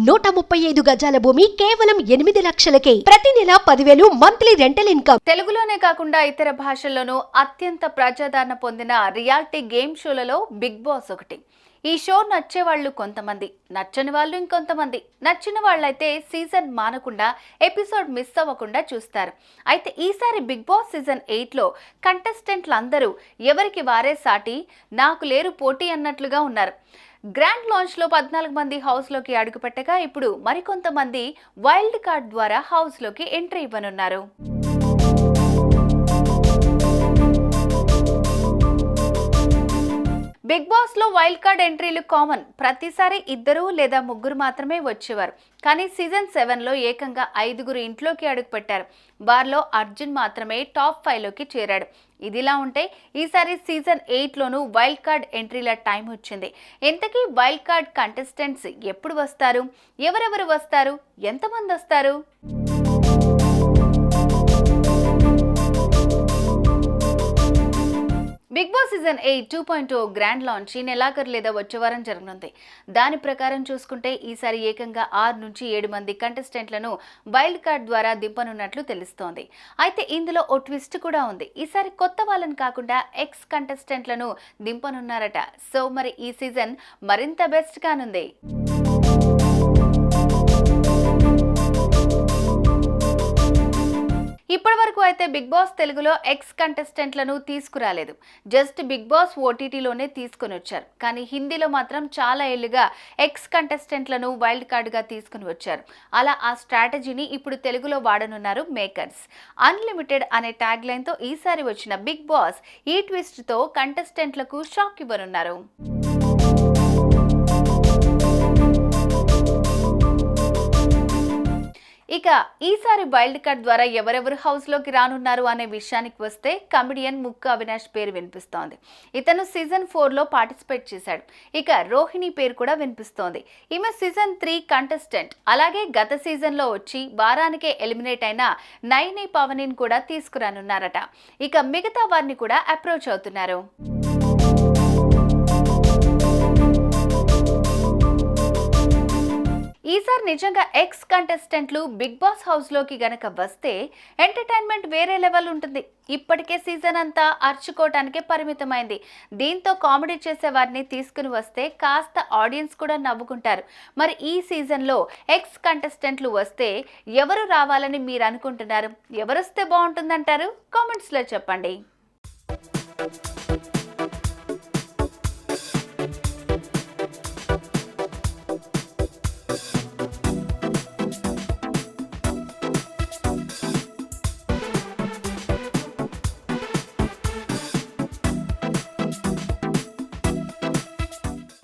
135 గజాల భూమి కేవలం 8 లక్షలకే. ప్రతి నెల 10,000 మంత్లీ రెంటల్ ఇన్కమ్. తెలుగులోనే కాకుండా ఇతర భాషల్లోనూ అత్యంత ప్రజాదరణ పొందిన రియాలిటీ గేమ్ షోలలో బిగ్ బాస్ ఒకటి. ఈ షో నచ్చేవాళ్ళు కొంతమంది, నచ్చని వాళ్ళు ఇంకొంతమంది. నచ్చిన వాళ్ళైతే సీజన్ మానకుండా, ఎపిసోడ్ మిస్ అవ్వకుండా చూస్తారు. అయితే ఈసారి బిగ్ బాస్ సీజన్ 8లో కంటెస్టెంట్లు అందరూ ఎవరికి వారే సాటి, నాకు లేరు పోటీ అన్నట్లుగా ఉన్నారు. గ్రాండ్ లాంచ్లో 14 మంది హౌస్లోకి అడుగుపెట్టగా ఇప్పుడు మరికొంతమంది వైల్డ్ కార్డ్ ద్వారా హౌస్లోకి ఎంట్రీ ఇవ్వనున్నారు. బిగ్ బాస్ లో వైల్డ్ కార్డ్ ఎంట్రీలు కామన్. ప్రతిసారి 2 లేదా 3 మాత్రమే వచ్చేవారు. కానీ సీజన్ 7లో ఏకంగా 5 ఇంట్లోకి అడుగుపెట్టారు. వారిలో అర్జున్ మాత్రమే టాప్ 5లోకి చేరాడు. ఇదిలా ఉంటే ఈసారి సీజన్ 8లోనూ వైల్డ్ కార్డ్ ఎంట్రీల టైం వచ్చింది. ఇంతకీ వైల్డ్ కార్డ్ కంటెస్టెంట్స్ ఎప్పుడు వస్తారు, ఎవరెవరు వస్తారు, ఎంతమంది వస్తారు? Big boss season 8 2.0 grand launch ఈ నెలాఖరు లేదా వచ్చే వారం జరగనుంది. దాని ప్రకారం చూసుకుంటే ఈసారి ఏకంగా 6 నుంచి 7 మంది కంటెస్టెంట్లను వైల్డ్ కార్డ్ ద్వారా దింపనున్నట్లు తెలుస్తోంది. అయితే ఇందులో ఓ ట్విస్ట్ కూడా ఉంది. ఈసారి కొత్త వాళ్ళని కాకుండా ఎక్స్ కంటెస్టెంట్లను దింపనున్నారట. సో మరి ఈ సీజన్ మరింత బెస్ట్ కానుంది. ఇప్పటి వరకు అయితే బిగ్ బాస్ తెలుగులో ఎక్స్ కంటెస్టెంట్లను తీసుకురాలేదు. జస్ట్ బిగ్ బాస్ ఓటీటీలోనే తీసుకుని వచ్చారు. కానీ హిందీలో మాత్రం చాలా ఏళ్లుగా ఎక్స్ కంటెస్టెంట్లను వైల్డ్ కార్డ్గా తీసుకుని వచ్చారు. అలా ఆ స్ట్రాటజీని ఇప్పుడు తెలుగులో వాడనున్నారు మేకర్స్. అన్లిమిటెడ్ అనే ట్యాగ్ లైన్తో ఈసారి వచ్చిన బిగ్ బాస్ ఈ ట్విస్ట్తో కంటెస్టెంట్లకు షాక్ ఇవ్వనున్నారు. ఇక ఈసారి వైల్డ్ కార్డ్ ద్వారా ఎవరెవరు హౌస్లోకి రానున్నారు అనే విషయానికి వస్తే కమెడియన్ ముక్కు అవినాష్ పేరు వినిపిస్తోంది. ఇతను సీజన్ 4లో పార్టిసిపేట్ చేశాడు. ఇక రోహిణి పేరు కూడా వినిపిస్తోంది. ఈమె సీజన్ 3 కంటెస్టెంట్. అలాగే గత సీజన్లో వచ్చి వారానికే ఎలిమినేట్ అయిన నైని పవనిని కూడా తీసుకురానున్నారట. ఇక మిగతా వారిని కూడా అప్రోచ్ అవుతున్నారు. ఈసారి నిజంగా ఎక్స్ కంటెస్టెంట్లు బిగ్ బాస్ హౌస్లోకి గనక వస్తే ఎంటర్టైన్మెంట్ వేరే లెవెల్ ఉంటుంది. ఇప్పటికే సీజన్ అంతా అర్చుకోవటానికే పరిమితమైంది. దీంతో కామెడీ చేసే వారిని తీసుకుని వస్తే కాస్త ఆడియన్స్ కూడా నవ్వుకుంటారు. మరి ఈ సీజన్లో ఎక్స్ కంటెస్టెంట్లు వస్తే ఎవరు రావాలని మీరు అనుకుంటున్నారు? ఎవరు వస్తే బాగుంటుందంటారు? కామెంట్స్లో చెప్పండి.